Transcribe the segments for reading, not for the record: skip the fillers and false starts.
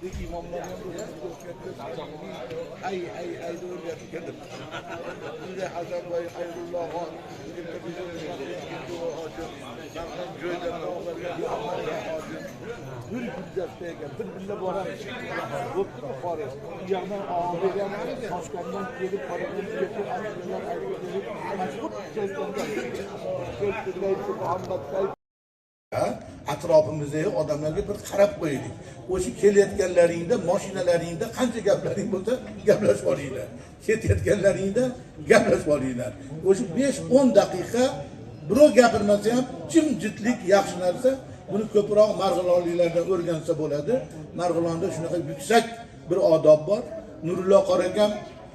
Buradaki imamlar ay o'rgatib bize Hasan Bey, Hayrullah Han, bir hujjatda ekan, bir billa boramiz. Bo'pti qori. Bu yoqdan olgan Toshkentdan kelib qaragan ketib asirlar aytib mashhur Muhammadday atrofimizdagi odamlarga bir qarab qo'yaylik. O'sha kelayotganlaringda, mashinalaringda qancha gaplaring bo'lsa, gaplashib olinglar. Ketayotganlaringda gaplashib olinglar. O'sha 5-10 daqiqa birov gapirmasa ham jimjitlik yaxshi narsa. Buni ko'proq Marg'ilonliklardan o'rgansa bo'ladi. Marg'ilonda shunaqa yuksak bir odob bor. Nurullo Qorakam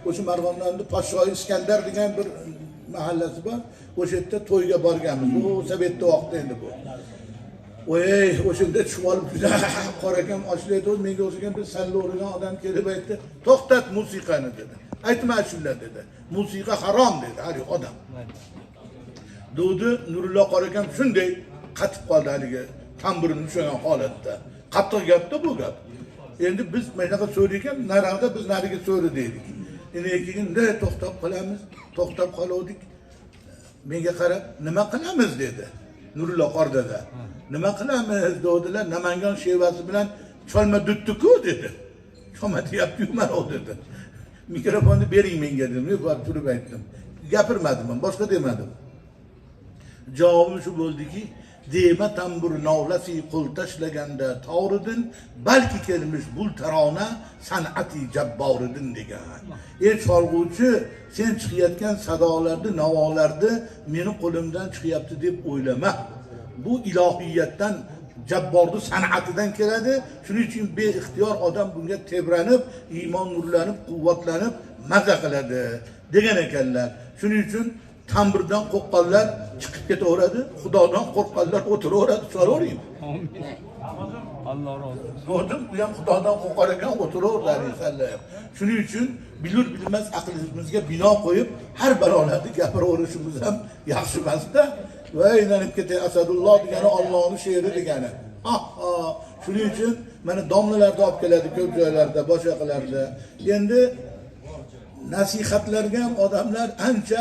o'sha Marg'ilonda Poshshoy Iskandar degan bir mahallasi bor. O'sha yerda to'yga borganmiz. Bu Sovetda vaqtda endi bu. Oy, o'shanda tushib olib Qorakam ochlaydi, menga o'xshagan bir salla o'rgan odam kelib aytdi, "To'xtat musiqani" dedi. "Aytma shunday" dedi. "Musiqa harom" dedi har odam. Dodi Nurullo Qorakam shunday qatib qoldi haligi tamburini ushlagan holatda. Qattiq gapda bu gap. Endi biz menaqa so'raykan, narada biz nariga so'ra deydik. Endi keyin ne to'xtab qolamiz, to'xtab qoldik. Menga qarab, "Nima qilamiz" dedi. Nurullo Qordada. "Nima qilamiz" dedilar. "Namangan shevasi bilan cholma dutdi-ku" dedi. "Cholma deyapti-yu mana o" dedi. "Mikrofonni bering menga" dedim. Men borib turib aytdim. Gapirmadim, boshqa demadim. Javobim shu bo'ldiki, "Dema tambur novlasi qo'l tashlaganda tavridin, balki kelmish bul tarona san'ati jabboridin" degan. Ey cholg'uvchi, sen chiqayotgan sadolarni, navolarni meni qo'limdan chiqyapti deb o'ylama. Bu ilohiyatdan, jabborning san'atidan keladi. Shuning uchun beixtiyor odam bunga tebranib, iymon nurlanib, quvvatlanib maza qiladi degan ekanlar. Shuning uchun tamburdan qo'rqqanlar chiqib ketaveradi, Xudodan qo'rqqanlar o'tiraveradi, so'ravering. Amin. Alloh rozi bo'lsin. Ko'rdim, bu ham Xudodan qo'rqar ekan, o'tiraveradi inshaalloh. Shuning uchun bilur bilmas aqlimizga bino qo'yib, har barolarni gapiraverishimiz ham yaxshi emas-da. Va aylanib ketay Asadulloh degani Allohning she'ri degani. Shuning uchun mana domlalarda olib keladi ko'p joylarda, boshqalarda. Endi nasihatlarga ham odamlar ancha